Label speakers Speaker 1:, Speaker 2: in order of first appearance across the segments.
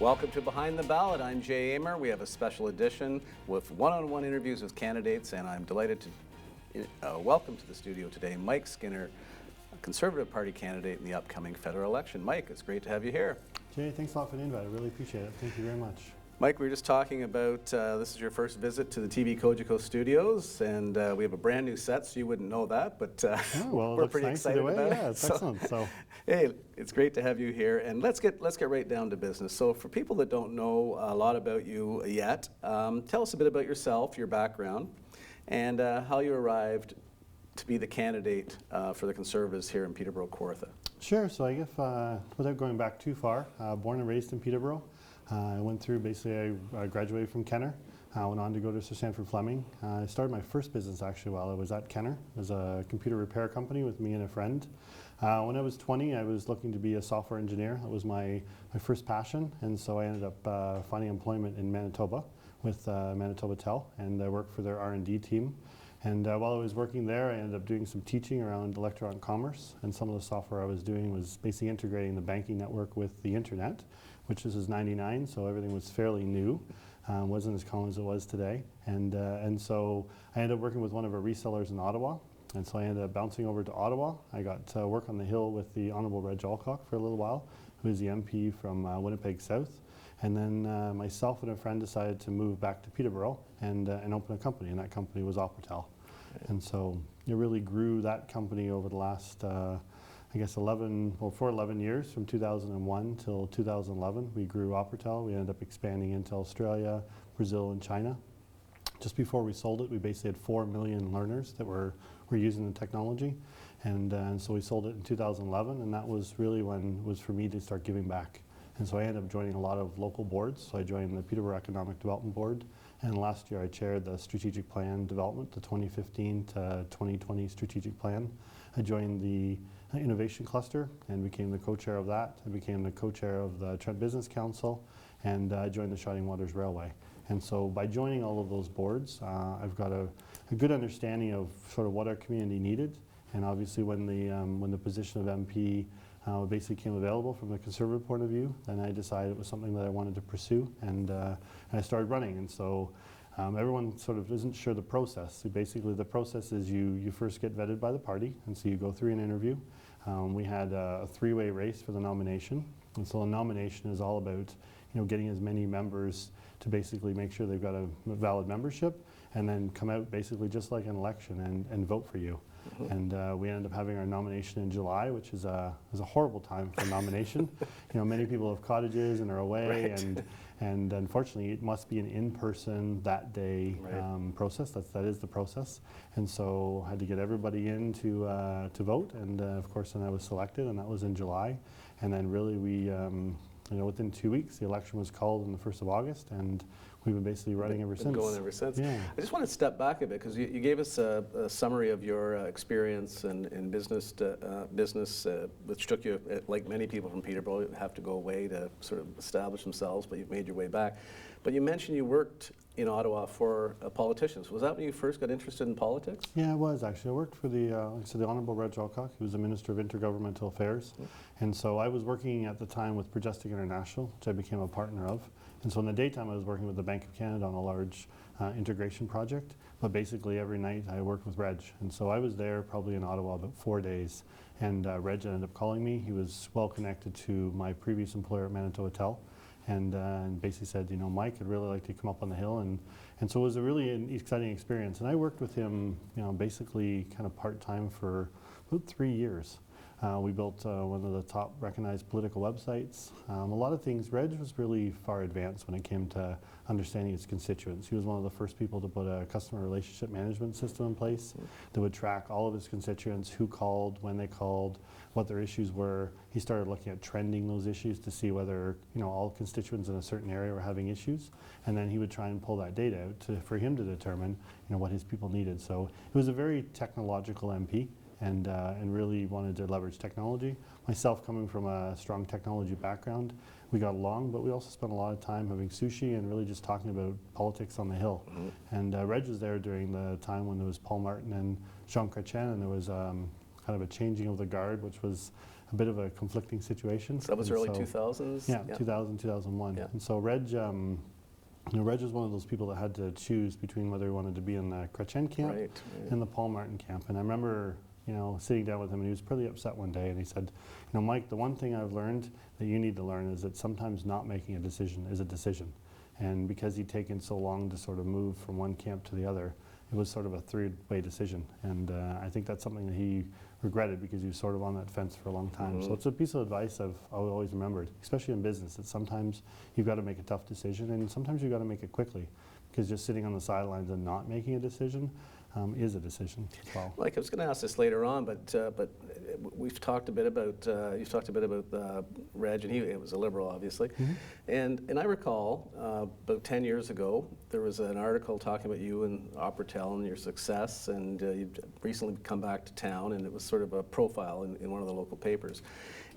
Speaker 1: Welcome to Behind the Ballot. I'm Jay Amer. We have a special edition with one-on-one interviews with candidates, and I'm delighted to welcome to the studio today Mike Skinner, a Conservative Party candidate in the upcoming federal election. Mike, it's great to have you here.
Speaker 2: Jay, thanks a lot for the invite. I really appreciate it. Thank you very much.
Speaker 1: Mike, we were just talking about this is your first visit to the TVCogeco studios, and we have a brand new set, so you wouldn't know that, but we're pretty excited about it.
Speaker 2: Yeah, it's excellent. So,
Speaker 1: hey, it's great to have you here, and let's get right down to business. So, for people that don't know a lot about you yet, tell us a bit about yourself, your background, and how you arrived to be the candidate for the Conservatives here in Peterborough-Kawartha.
Speaker 2: Sure. So, I guess without going back too far, born and raised in Peterborough. I went through, basically, I graduated from Kenner, went on to go to Sir Sanford Fleming. I started my first business actually while I was at Kenner. It was a computer repair company with me and a friend. When I was 20, I was looking to be a software engineer. That was my first passion, and so I ended up finding employment in Manitoba with Manitoba Tel, and I worked for their R&D team. And while I was working there, I ended up doing some teaching around electronic commerce, and some of the software I was doing was basically integrating the banking network with the internet, which this is '99, so everything was fairly new. Wasn't as common as it was today. And so I ended up working with one of our resellers in Ottawa, and so I ended up bouncing over to Ottawa. I got to work on the Hill with the Honourable Reg Alcock for a little while, who is the MP from Winnipeg South. And then myself and a friend decided to move back to Peterborough and open a company, and that company was Operatel. And so it really grew that company over the last, I guess, 11 years, from 2001 till 2011. We grew Operatel. We ended up expanding into Australia, Brazil, and China. Just before we sold it, we basically had 4 million learners that were using the technology. And so we sold it in 2011, and that was really when it was for me to start giving back. And so I ended up joining a lot of local boards. So I joined the Peterborough Economic Development Board, and last year I chaired the Strategic Plan Development, the 2015 to 2020 Strategic Plan. I joined the Innovation Cluster and became the co-chair of that. I became the co-chair of the Trent Business Council, and I joined the Shining Waters Railway. And so by joining all of those boards, I've got a good understanding of sort of what our community needed. And obviously when the position of MP basically came available from the Conservative point of view, then I decided it was something that I wanted to pursue, and I started running. And so everyone sort of isn't sure the process. So basically the process is you first get vetted by the party, and so you go through an interview. We had a three-way race for the nomination, and so the nomination is all about getting as many members to basically make sure they've got a valid membership, and then come out basically just like an election and vote for you. Mm-hmm. And we ended up having our nomination in July, which is a horrible time for nomination. Many people have cottages and are away, right. and unfortunately it must be an in-person that day right. Process. That is the process. And so I had to get everybody in to vote, and of course then I was selected, and that was in July. And then really we within 2 weeks, the election was called on the 1st of August, and we've been basically running ever since.
Speaker 1: Going ever since.
Speaker 2: Yeah.
Speaker 1: I just want to step back a bit, because you gave us a summary of your experience in business, which took you, like many people from Peterborough, have to go away to sort of establish themselves, but you've made your way back. But you mentioned you worked in Ottawa for politicians. Was that when you first got interested in politics?
Speaker 2: Yeah, it was actually. I worked for the Honourable Reg Alcock. He was the Minister of Intergovernmental Affairs. Mm-hmm. And so I was working at the time with Progestic International, which I became a partner of. And so in the daytime I was working with the Bank of Canada on a large integration project. But basically every night I worked with Reg. And so I was there probably in Ottawa about 4 days. And Reg ended up calling me. He was well connected to my previous employer at Manitoba Tel. And basically said, Mike, I'd really like to come up on the Hill. And so it was a really exciting experience. And I worked with him, basically kind of part-time for about 3 years. We built one of the top recognized political websites. A lot of things. Reg was really far advanced when it came to understanding his constituents. He was one of the first people to put a customer relationship management system in place that would track all of his constituents, who called, when they called, what their issues were. He started looking at trending those issues to see whether all constituents in a certain area were having issues, and then he would try and pull that data out for him to determine what his people needed. So it was a very technological MP. And really wanted to leverage technology. Myself, coming from a strong technology background, we got along, but we also spent a lot of time having sushi and really just talking about politics on the Hill. Mm-hmm. And Reg was there during the time when there was Paul Martin and Jean Chrétien, and there was kind of a changing of the guard, which was a bit of a conflicting situation.
Speaker 1: So that was
Speaker 2: And
Speaker 1: early
Speaker 2: so-
Speaker 1: 2000s?
Speaker 2: Yeah, 2000, 2001.
Speaker 1: Yeah.
Speaker 2: And so Reg, Reg was one of those people that had to choose between whether he wanted to be in the Chrétien camp
Speaker 1: Right.
Speaker 2: and the Paul Martin camp. And I remember, sitting down with him, and he was pretty upset one day, and he said, Mike, the one thing I've learned that you need to learn is that sometimes not making a decision is a decision. And because he'd taken so long to sort of move from one camp to the other, it was sort of a three-way decision. And I think that's something that he regretted because he was sort of on that fence for a long time. So it's a piece of advice I've always remembered, especially in business, that sometimes you've got to make a tough decision, and sometimes you've got to make it quickly, because just sitting on the sidelines and not making a decision is a decision as well.
Speaker 1: Mike, I was going to ask this later on, but we've talked a bit about you've talked a bit about Reg, and he was a Liberal, obviously. And I recall about 10 years ago there was an article talking about you and Operatel and your success, and you've recently come back to town, and it was sort of a profile in one of the local papers.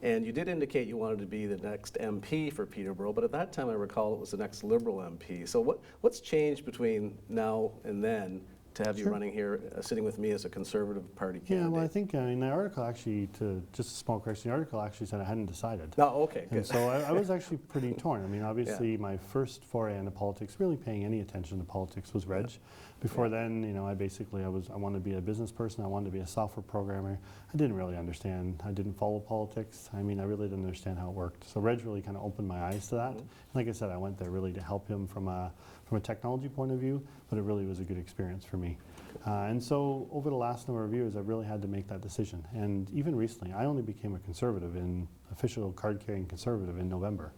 Speaker 1: And you did indicate you wanted to be the next MP for Peterborough, but at that time I recall it was the next Liberal MP. So what's changed between now and then to have you running here, sitting with me as a Conservative Party candidate?
Speaker 2: Yeah, well, I think the article actually, just a small correction, the article actually said I hadn't decided.
Speaker 1: Oh, okay, good.
Speaker 2: And so I was actually pretty torn. I mean, obviously, my first foray into politics, really paying any attention to politics, was Reg. Before then, I wanted to be a business person. I wanted to be a software programmer. I didn't really understand. I didn't follow politics. I mean, I really didn't understand how it worked. So Reg really kind of opened my eyes to that. And like I said, I went there really to help him from a technology point of view, but it really was a good experience for me. And so over the last number of years, I've really had to make that decision. And even recently, I only became a Conservative, official card-carrying Conservative, in November.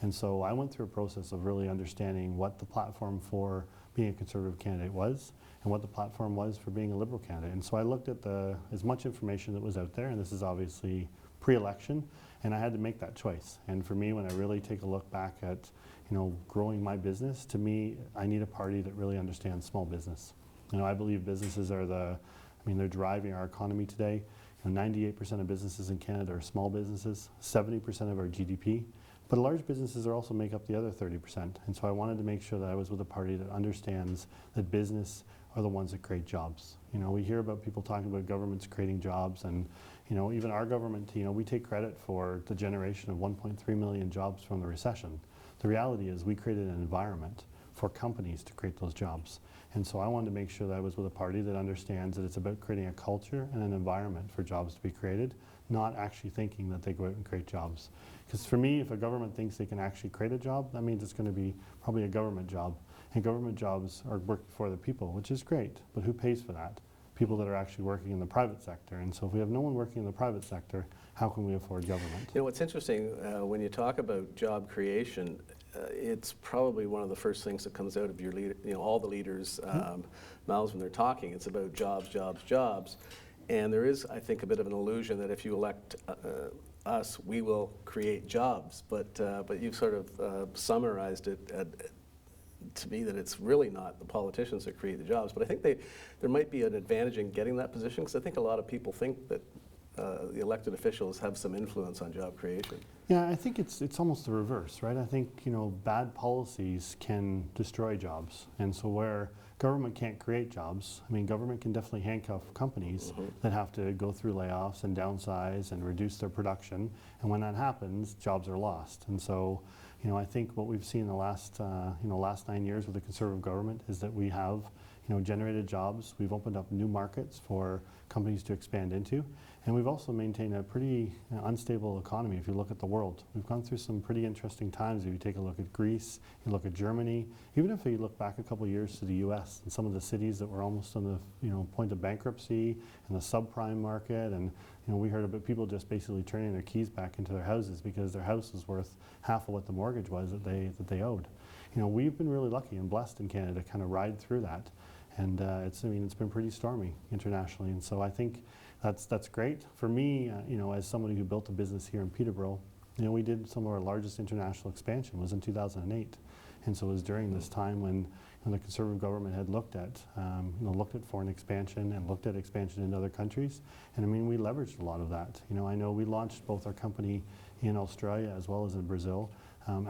Speaker 2: And so I went through a process of really understanding what the platform for being a Conservative candidate was and what the platform was for being a Liberal candidate. And so I looked at as much information that was out there, and this is obviously pre-election, and I had to make that choice. And for me, when I really take a look back at growing my business, to me, I need a party that really understands small business. I believe businesses are they're driving our economy today. 98% of businesses in Canada are small businesses, 70% of our GDP. But large businesses also make up the other 30%. And so I wanted to make sure that I was with a party that understands that business are the ones that create jobs. We hear about people talking about governments creating jobs, and even our government, we take credit for the generation of 1.3 million jobs from the recession. The reality is we created an environment for companies to create those jobs. And so I wanted to make sure that I was with a party that understands that it's about creating a culture and an environment for jobs to be created, not actually thinking that they go out and create jobs. Because for me, if a government thinks they can actually create a job, that means it's going to be probably a government job. And government jobs are worked for the people, which is great, but who pays for that? People that are actually working in the private sector. And so if we have no one working in the private sector, how can we afford government?
Speaker 1: What's interesting, when you talk about job creation, it's probably one of the first things that comes out of your leader, all the leaders' mouths when they're talking. It's about jobs, jobs, jobs. And there is, I think, a bit of an illusion that if you elect us, we will create jobs. But you've sort of summarized it to me that it's really not the politicians that create the jobs. But I think there might be an advantage in getting that position, because I think a lot of people think that the elected officials have some influence on job creation.
Speaker 2: Yeah, I think it's almost the reverse, right? I think bad policies can destroy jobs, and so where government can't create jobs, government can definitely handcuff companies that have to go through layoffs and downsize and reduce their production, and when that happens, jobs are lost. And so, I think what we've seen in the last 9 years with the Conservative government is that we have generated jobs. We've opened up new markets for companies to expand into. And we've also maintained a pretty unstable economy if you look at the world. We've gone through some pretty interesting times. If you take a look at Greece, you look at Germany, even if you look back a couple of years to the US and some of the cities that were almost on the point of bankruptcy and the subprime market, and we heard about people just basically turning their keys back into their houses because their house was worth half of what the mortgage was that they owed. We've been really lucky and blessed in Canada to kind of ride through that. And it's been pretty stormy internationally, and so I think that's great. For me, as somebody who built a business here in Peterborough, we did some of our largest international expansion was in 2008, and so it was during this time when the Conservative government had looked at foreign expansion and looked at expansion in other countries, and we leveraged a lot of that. I know we launched both our company in Australia as well as in Brazil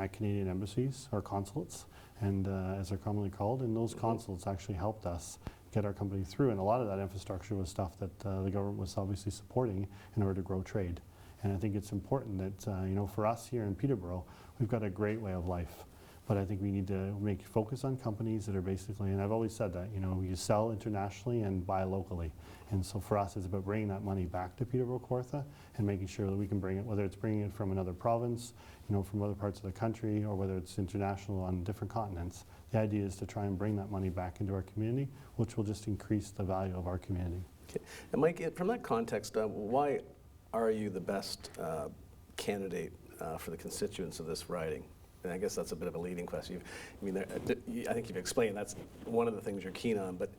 Speaker 2: at Canadian embassies or consulates, and as they're commonly called, and those consulates actually helped us get our company through. And a lot of that infrastructure was stuff that the government was obviously supporting in order to grow trade. And I think it's important that, you know, for us here in Peterborough, we've got a great way of life. But I think we need to focus on companies that are basically, and I've always said that, you know, you sell internationally and buy locally. And so for us, it's about bringing that money back to Peterborough-Kawartha and making sure that we can bring it, whether it's bringing it from another province, you know, from other parts of the country, or whether it's international on different continents. The idea is to try and bring that money back into our community, which will just increase the value of our community.
Speaker 1: Okay. And Mike, from that context, why are you the best candidate for the constituents of this riding? And I guess that's a bit of a leading question. I think you've explained that's one of the things you're keen on, but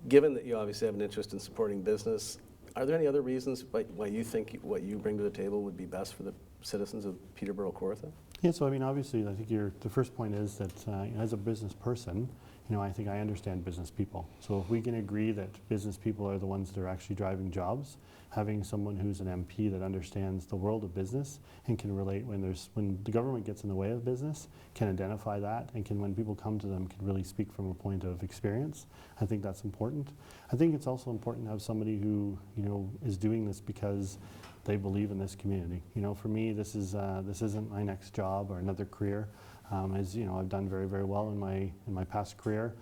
Speaker 1: given that you obviously have an interest in supporting business, are there any other reasons why you think what you bring to the table would be best for the citizens of Peterborough-Kawartha? Yeah,
Speaker 2: so I mean, obviously, I think the first point is that as a business person, you know, I think I understand business people. So if we can agree that business people are the ones that are actually driving jobs, having someone who's an MP that understands the world of business and can relate when the government gets in the way of business, can identify that, and when people come to them, can really speak from a point of experience. I think that's important. I think it's also important to have somebody who, you know, is doing this because they believe in this community. You know, for me, this isn't my next job or another career. As you know, I've done very, very well in my past career.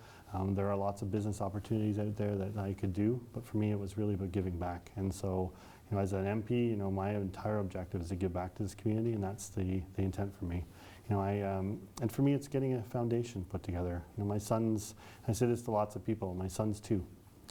Speaker 2: There are lots of business opportunities out there that I could do, but for me, it was really about giving back. And so, you know, as an MP, you know, my entire objective is to give back to this community, and that's the intent for me. You know, and for me, it's getting a foundation put together. You know, my son's, I say this to lots of people, my son's 2.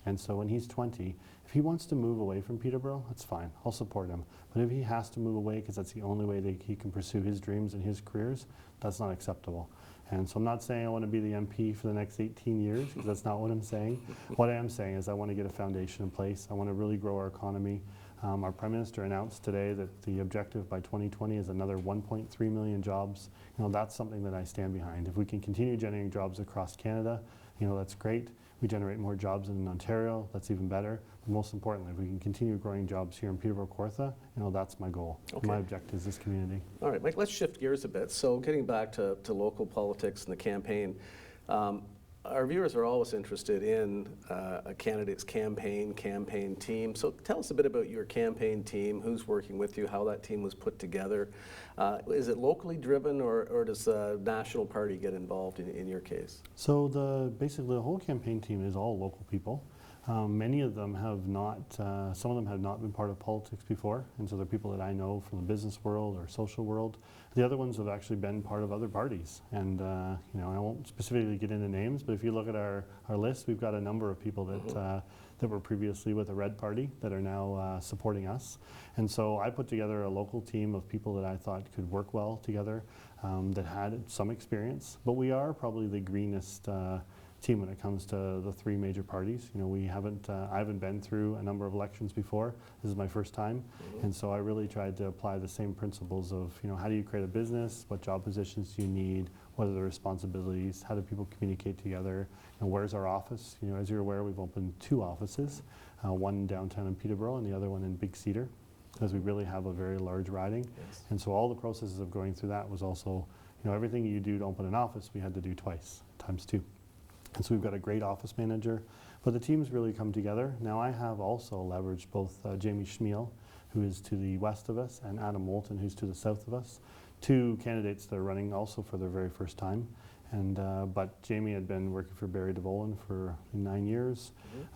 Speaker 2: And so when he's 20, if he wants to move away from Peterborough, that's fine, I'll support him. But if he has to move away because that's the only way that he can pursue his dreams and his careers, that's not acceptable. And so I'm not saying I want to be the MP for the next 18 years, because that's not what I'm saying. What I am saying is I want to get a foundation in place. I want to really grow our economy. Our Prime Minister announced today that the objective by 2020 is another 1.3 million jobs. You know, that's something that I stand behind. If we can continue generating jobs across Canada, you know, that's great. We generate more jobs in Ontario, that's even better. But most importantly, if we can continue growing jobs here in Peterborough-Kawartha, you know, that's my goal. Okay. My objective is this community. All
Speaker 1: right, Mike, let's shift gears a bit. So getting back to local politics and the campaign, our viewers are always interested in a candidate's campaign team. So tell us a bit about your campaign team, who's working with you, how that team was put together. Is it locally driven, or does the national party get involved in your case?
Speaker 2: So basically the whole campaign team is all local people. Many of them have not, some of them have not been part of politics before, and so they're people that I know from the business world or social world. The other ones have actually been part of other parties, and you know, I won't specifically get into names, but if you look at our list, we've got a number of people that that were previously with the Red Party that are now supporting us. And so I put together a local team of people that I thought could work well together, that had some experience, but we are probably the greenest team when it comes to the 3 major parties. You know, I haven't been through a number of elections before. This is my first time. And so I really tried to apply the same principles of, you know, how do you create a business? What job positions do you need? What are the responsibilities? How do people communicate together? And where's our office? You know, as you're aware, we've opened 2 offices, one downtown in Peterborough and the other one in Big Cedar, because we really have a very large riding. Yes. And so all the processes of going through that was also, you know, everything you do to open an office, we had to do twice, times 2. And so we've got a great office manager, but the team's really come together. Now I have also leveraged both Jamie Schmiel, who is to the west of us, and Adam Moulton, who's to the south of us, 2 candidates that are running also for their very first time. And but Jamie had been working for Barry DeVolen for 9 years.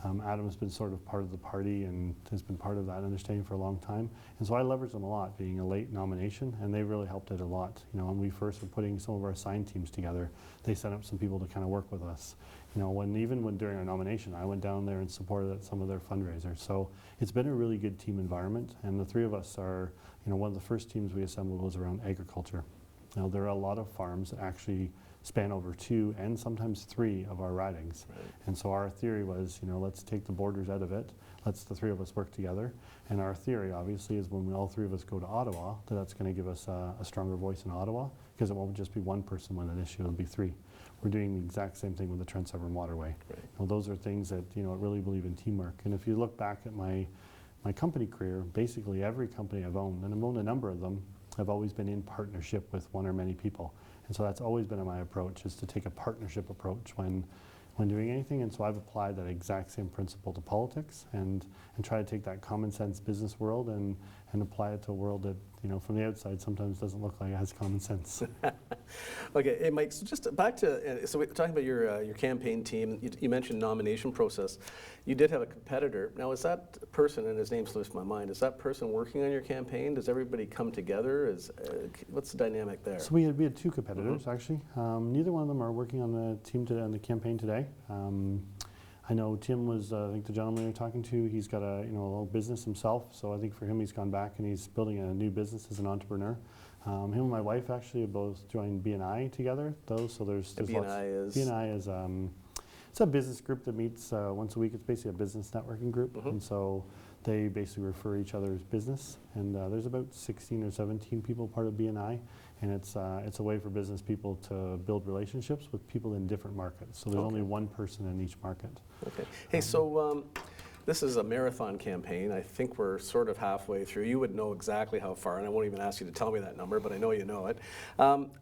Speaker 2: Adam's been sort of part of the party and has been part of that understanding for a long time. And so I leveraged them a lot, being a late nomination, and they really helped it a lot. You know, when we first were putting some of our sign teams together, they set up some people to kind of work with us. You know, even when during our nomination, I went down there and supported at some of their fundraisers. So it's been a really good team environment, and the 3 of us are, you know, one of the first teams we assembled was around agriculture. Now there are a lot of farms that actually span over 2 and sometimes 3 of our ridings. Right. And so our theory was, you know, let's take the borders out of it. Let's the 3 of us work together. And our theory, obviously, is when all 3 of us go to Ottawa, that's going to give us a stronger voice in Ottawa, because it won't just be one person win an issue, it'll be 3. We're doing the exact same thing with the Trent Severn Waterway. Right. Well, those are things that, you know, I really believe in teamwork. And if you look back at my company career, basically every company I've owned, and I've owned a number of them, I've always been in partnership with one or many people. And so that's always been my approach, is to take a partnership approach when when doing anything. And so I've applied that exact same principle to politics and try to take that common sense business world and apply it to a world that, from the outside sometimes doesn't look like it has common sense.
Speaker 1: Okay, hey Mike, so just back to, so we're talking about your campaign team. You mentioned nomination process. You did have a competitor. Now, is that person, and his name slips my mind, is that person working on your campaign? Does everybody come together? What's the dynamic there?
Speaker 2: So we had two competitors, actually. Neither one of them are working on the team today, on the campaign today. I know Tim was, I think the gentleman you're talking to, he's got a little business himself. So I think for him, he's gone back and he's building a new business as an entrepreneur. Him and my wife actually have both joined BNI together, though. So there's BNI is it's a business group that meets once a week. It's basically a business networking group, and so they basically refer each other's business. And there's about 16 or 17 people part of BNI, and it's a way for business people to build relationships with people in different markets. So there's only one person in each market. Okay.
Speaker 1: Hey, so this is a marathon campaign. I think we're sort of halfway through. You would know exactly how far, and I won't even ask you to tell me that number, but I know you know it.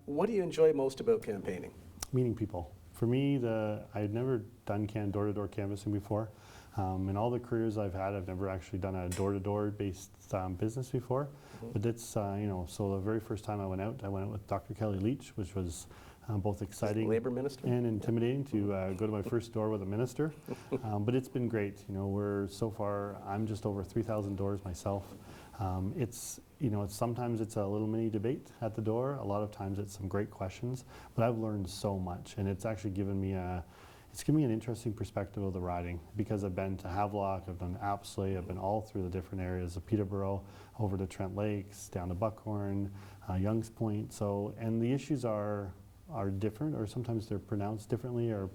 Speaker 1: What do you enjoy most about campaigning?
Speaker 2: Meeting people. For me, I had never done door-to-door canvassing before. In all the careers I've had, I've never actually done a door-to-door based business before. But it's, so the very first time I went out with Dr. Kelly Leach, which was both exciting
Speaker 1: Labor Minister?
Speaker 2: And intimidating to go to my first door with a minister. But it's been great. So far, I'm just over 3,000 doors myself. It's sometimes it's a little mini debate at the door. A lot of times it's some great questions, but I've learned so much, and it's actually given me an interesting perspective of the riding, because I've been to Havelock, I've done Apsley, I've been all through the different areas of Peterborough, over to Trent Lakes, down to Buckhorn, Youngs Point. And the issues are different, or sometimes they're pronounced differently or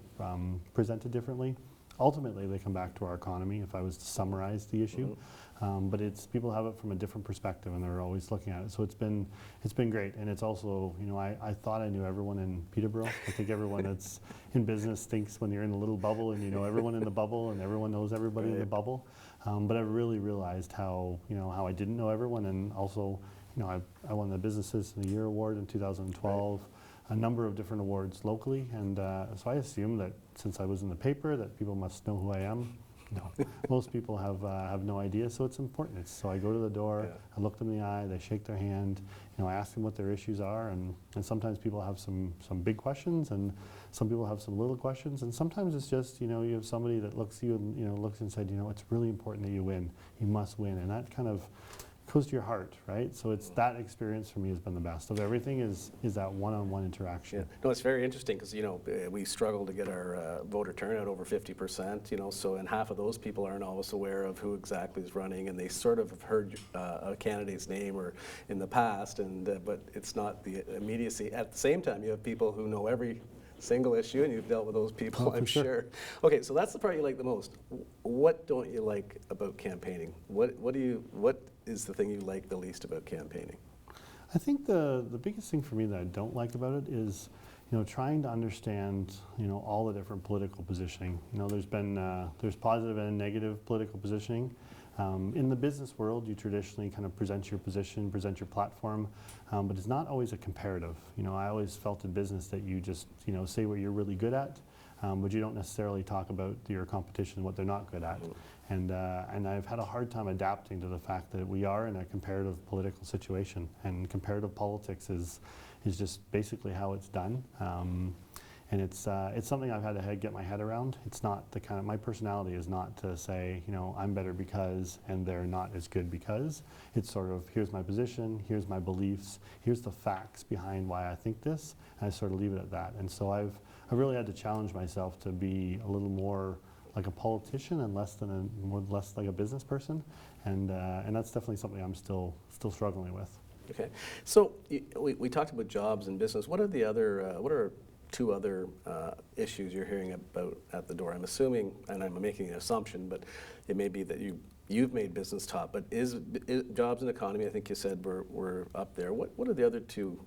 Speaker 2: presented differently. Ultimately, they come back to our economy, if I was to summarize the issue. But people have it from a different perspective, and they're always looking at it. So it's been great, and it's also, I thought I knew everyone in Peterborough. I think everyone that's in business thinks when you're in a little bubble and you know everyone in the bubble and everyone knows everybody in the bubble. But I really realized how I didn't know everyone, and also, I won the Businesses of the Year award in 2012. A number of different awards locally, and so I assume that since I was in the paper that people must know who I am. No, most people have no idea, so it's important. So I go to the door, I look them in the eye, they shake their hand, I ask them what their issues are, and sometimes people have some big questions, and some people have some little questions, and sometimes it's just, you have somebody that looks at you and, looks and said, it's really important that you win. You must win, and that kind of goes to your heart, right? So it's that experience for me has been the best of everything, is that one-on-one interaction.
Speaker 1: Yeah. No, it's very interesting because we struggle to get our voter turnout over 50%. So and half of those people aren't always aware of who exactly is running, and they sort of have heard a candidate's name or in the past, and but it's not the immediacy. At the same time, you have people who know every single issue, and you've dealt with those people, I'm sure. Okay, so that's the part you like the most. What don't you like about campaigning? What is the thing you like the least about campaigning?
Speaker 2: I think the biggest thing for me that I don't like about it is, trying to understand, all the different political positioning. There's positive and negative political positioning. In the business world, you traditionally kind of present your position, present your platform, but it's not always a comparative. I always felt in business that you just, say what you're really good at, but you don't necessarily talk about your competition, what they're not good at. And I've had a hard time adapting to the fact that we are in a comparative political situation, and comparative politics is just basically how it's done. And it's something I've had to get my head around. It's not the kind of, my personality is not to say, I'm better because, and they're not as good because. It's sort of, here's my position, here's my beliefs, here's the facts behind why I think this, and I sort of leave it at that. And so I've really had to challenge myself to be a little more like a politician and less like a business person. And that's definitely something I'm still struggling with.
Speaker 1: Okay, so we talked about jobs and business. What are the other, what are two other issues you're hearing about at the door? I'm assuming, and I'm making an assumption, but it may be that you've made business top, but is jobs and economy, I think you said were up there. What are the other two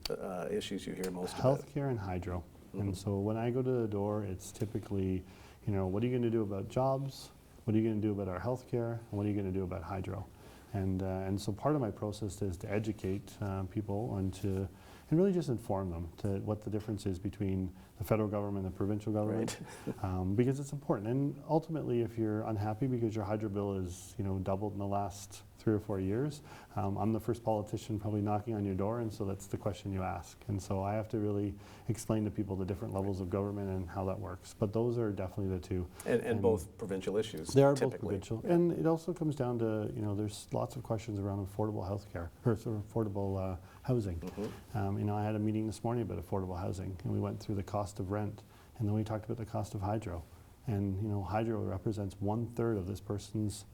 Speaker 1: issues you hear most about?
Speaker 2: Healthcare and hydro. And so when I go to the door, it's typically, what are you going to do about jobs? What are you going to do about our healthcare? And what are you going to do about hydro? And so part of my process is to educate people and to and really just inform them to what the difference is between the federal government and the provincial government, because it's important. And ultimately, if you're unhappy because your hydro bill is doubled in the last 3 or 4 years, I'm the first politician probably knocking on your door, and so that's the question you ask. And so I have to really explain to people the different levels of government and how that works. But those are definitely the two.
Speaker 1: And both provincial issues.
Speaker 2: They are
Speaker 1: typically.
Speaker 2: both provincial, and it also comes down to there's lots of questions around affordable health care or sort of affordable housing. I had a meeting this morning about affordable housing, and we went through the cost of rent, and then we talked about the cost of hydro. And hydro represents 1/3 of this person's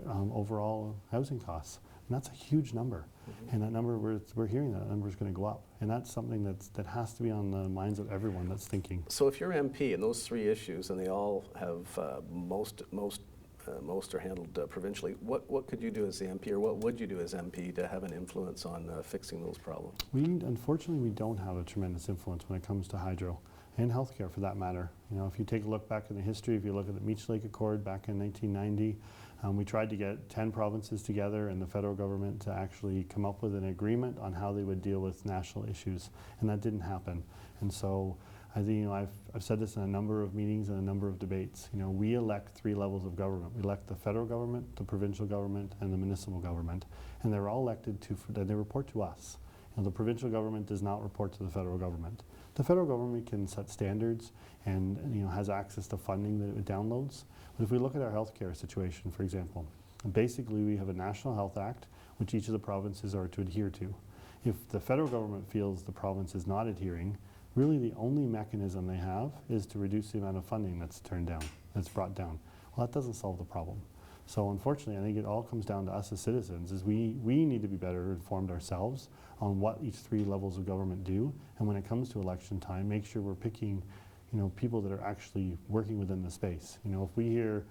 Speaker 2: overall housing costs, and that's a huge number. And that number, we're hearing that number is going to go up, and that's something that has to be on the minds of everyone that's thinking.
Speaker 1: So if you're MP and those 3 issues, and they all have most are handled provincially, what could you do as the MP, or what would you do as MP to have an influence on fixing those problems?
Speaker 2: Unfortunately, we don't have a tremendous influence when it comes to hydro and healthcare, for that matter. If you take a look back in the history, if you look at the Meech Lake Accord back in 1990, we tried to get 10 provinces together and the federal government to actually come up with an agreement on how they would deal with national issues, and that didn't happen. And so I think I've said this in a number of meetings and a number of debates. We elect 3 levels of government. We elect the federal government, the provincial government, and the municipal government, and they're all elected they report to us. The provincial government does not report to the federal government. The federal government can set standards and has access to funding that it downloads. But if we look at our healthcare situation, for example, basically we have a National Health Act which each of the provinces are to adhere to. If the federal government feels the province is not adhering, really the only mechanism they have is to reduce the amount of funding that's brought down. Well, that doesn't solve the problem. So unfortunately, I think it all comes down to us as citizens, is we need to be better informed ourselves on what each 3 levels of government do, and when it comes to election time, make sure we're picking people that are actually working within the space. If we hear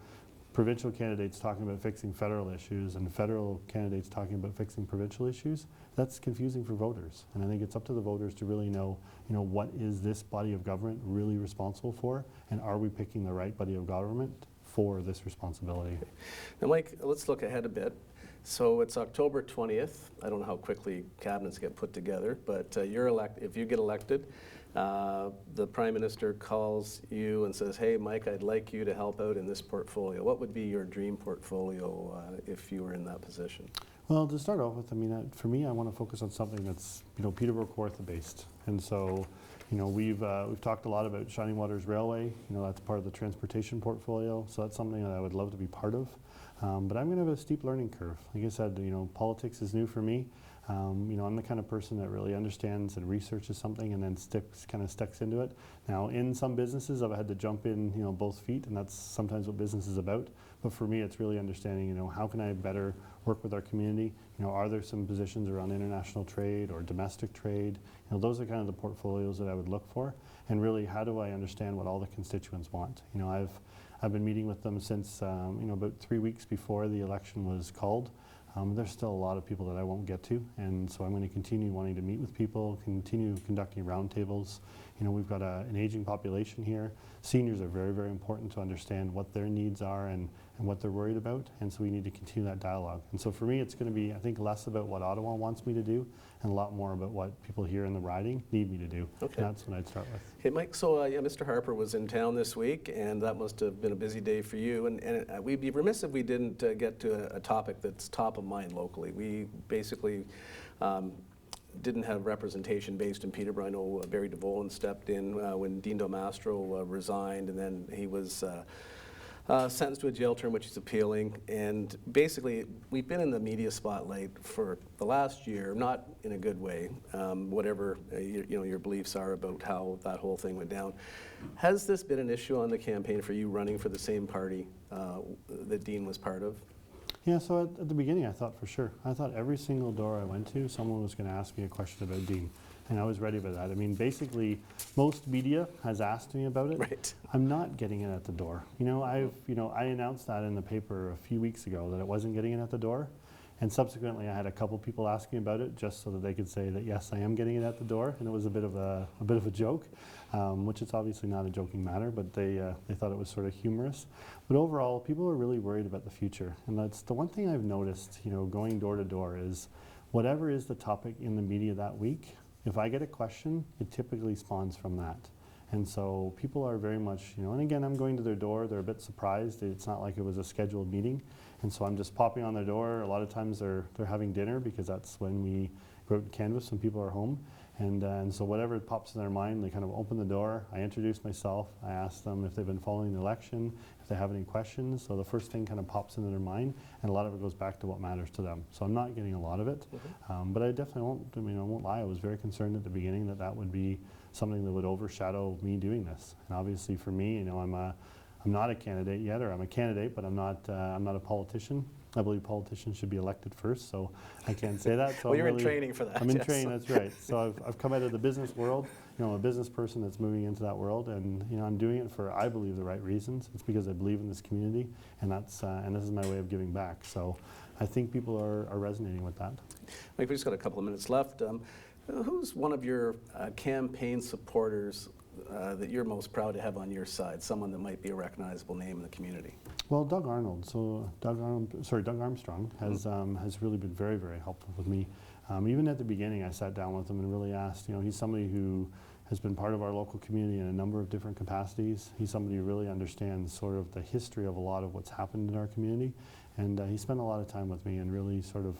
Speaker 2: provincial candidates talking about fixing federal issues and federal candidates talking about fixing provincial issues, that's confusing for voters. And I think it's up to the voters to really know, what is this body of government really responsible for, and are we picking the right body of government for this responsibility?
Speaker 1: Now, Mike, let's look ahead a bit. So it's October 20th. I don't know how quickly cabinets get put together, but if you get elected, the Prime Minister calls you and says, hey, Mike, I'd like you to help out in this portfolio. What would be your dream portfolio if you were in that position?
Speaker 2: Well, to start off with, for me, I want to focus on something that's, Peterborough-Kawartha based. And so, we've talked a lot about Shining Waters Railway. That's part of the transportation portfolio. So that's something that I would love to be part of. But I'm going to have a steep learning curve. Like I said, politics is new for me. I'm the kind of person that really understands and researches something and then sticks into it. Now, in some businesses, I've had to jump in, both feet, and that's sometimes what business is about. But for me, it's really understanding, how can I better work with our community? Are there some positions around international trade or domestic trade? Those are kind of the portfolios that I would look for. And really, how do I understand what all the constituents want? I've been meeting with them since, about 3 weeks before the election was called. There's still a lot of people that I won't get to, and so I'm going to continue wanting to meet with people, continue conducting roundtables. We've got an aging population here. Seniors are very, very important to understand what their needs are and what they're worried about, and so we need to continue that dialogue. And so for me, it's going to be, I think, less about what Ottawa wants me to do and a lot more about what people here in the riding need me to do.
Speaker 1: Okay.
Speaker 2: And that's what I'd start with.
Speaker 1: Hey, Mike, so Mr. Harper was in town this week, and that must have been a busy day for you. And we'd be remiss if we didn't get to a topic that's top of mind locally. We basically didn't have representation based in Peterborough. I know Barry DeVolen stepped in when Dean Mastro resigned, and then he was sentenced to a jail term, which he's appealing. And basically, we've been in the media spotlight for the last year, not in a good way, whatever your beliefs are about how that whole thing went down. Has this been an issue on the campaign for you, running for the same party that Dean was part of?
Speaker 2: Yeah, so at the beginning, I thought for sure. I thought every single door I went to, someone was going to ask me a question about Dean. And I was ready for that. Basically, most media has asked me about it.
Speaker 1: Right.
Speaker 2: I'm not getting it at the door. I announced that in the paper a few weeks ago that it wasn't getting it at the door. And subsequently, I had a couple people ask me about it just so that they could say that, yes, I am getting it at the door. And it was a bit of a joke, which is obviously not a joking matter, but they thought it was sort of humorous. But overall, people are really worried about the future. And that's the one thing I've noticed, going door to door, is whatever is the topic in the media that week, if I get a question, it typically spawns from that. And so people are very much, and again, I'm going to their door, they're a bit surprised. It's not like it was a scheduled meeting. And so I'm just popping on their door. A lot of times they're having dinner because that's when we go out and canvass when people are home. And so whatever pops in their mind, they kind of open the door. I introduce myself. I ask them if they've been following the election, if they have any questions. So the first thing kind of pops into their mind, and a lot of it goes back to what matters to them. So I'm not getting a lot of it, but I definitely won't. I won't lie. I was very concerned at the beginning that that would be something that would overshadow me doing this. And obviously, for me, I'm not a candidate yet, or I'm a candidate, but I'm not a politician. I believe politicians should be elected first, so I can't say that. So
Speaker 1: well, you're in training for that.
Speaker 2: I'm in training, that's right. So I've come out of the business world. I'm a business person that's moving into that world, and I'm doing it for, I believe, the right reasons. It's because I believe in this community, and that's and this is my way of giving back. So I think people are resonating with that.
Speaker 1: Mike, we just got a couple of minutes left. Who's one of your campaign supporters that you're most proud to have on your side? Someone that might be a recognizable name in the community.
Speaker 2: Well, Doug Arnold. So Doug Armstrong has really been very, very helpful with me. Even at the beginning, I sat down with him and really asked. He's somebody who has been part of our local community in a number of different capacities. He's somebody who really understands sort of the history of a lot of what's happened in our community, and he spent a lot of time with me and really sort of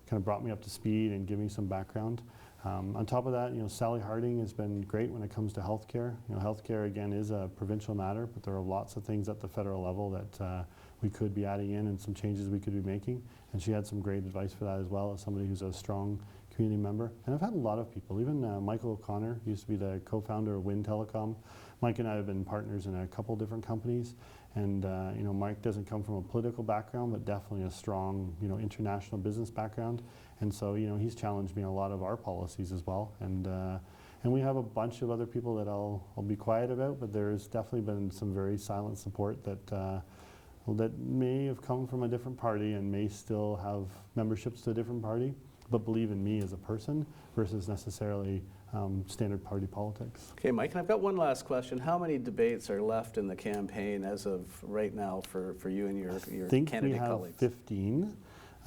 Speaker 2: kind of brought me up to speed and gave me some background. On top of that, Sally Harding has been great when it comes to healthcare. Healthcare, again, is a provincial matter, but there are lots of things at the federal level that we could be adding in and some changes we could be making. And she had some great advice for that as well, as somebody who's a strong community member. And I've had a lot of people, even Michael O'Connor, used to be the co-founder of Wind Telecom. Mike and I have been partners in a couple different companies. And Mike doesn't come from a political background, but definitely a strong, international business background. And so, he's challenged me on a lot of our policies as well. And we have a bunch of other people that I'll be quiet about, but there's definitely been some very silent support that may have come from a different party and may still have memberships to a different party, but believe in me as a person versus necessarily standard party politics.
Speaker 1: Okay, Mike, and I've got one last question. How many debates are left in the campaign as of right now for you and your candidate colleagues?
Speaker 2: I think we have 15.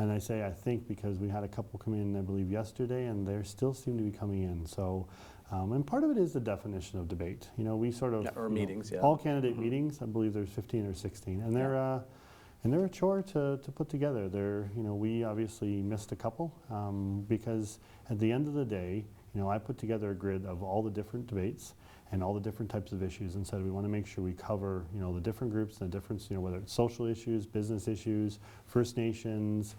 Speaker 2: And I say I think because we had a couple come in, I believe, yesterday, and they still seem to be coming in. So, and part of it is the definition of debate. We sort of
Speaker 1: or meetings, yeah.
Speaker 2: All candidate meetings. I believe there's 15 or 16, and they're a chore to put together. We obviously missed a couple because at the end of the day, I put together a grid of all the different debates and all the different types of issues, and said we want to make sure we cover the different groups and the different whether it's social issues, business issues, First Nations,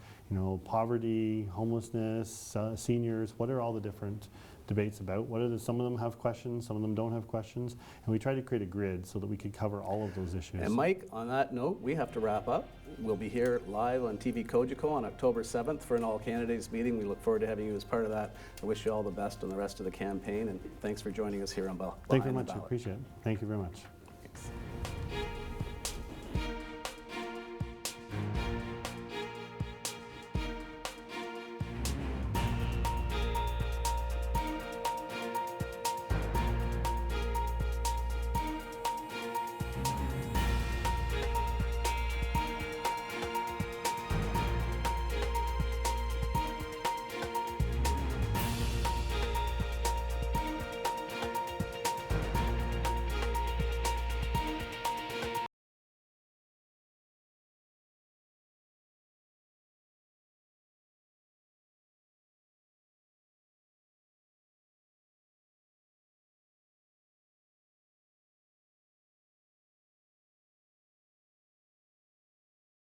Speaker 2: poverty, homelessness, seniors. What are all the different debates about? Some of them have questions, some of them don't have questions, and we try to create a grid so that we could cover all of those issues.
Speaker 1: And Mike, on that note, we have to wrap up. We'll be here live on TVCogeco on October 7th for an all-candidates meeting. We look forward to having you as part of that. I wish you all the best on the rest of the campaign, and thanks for joining us here on Ballot.
Speaker 2: Thank you very much. I appreciate it. Thank you very much.
Speaker 1: Thanks.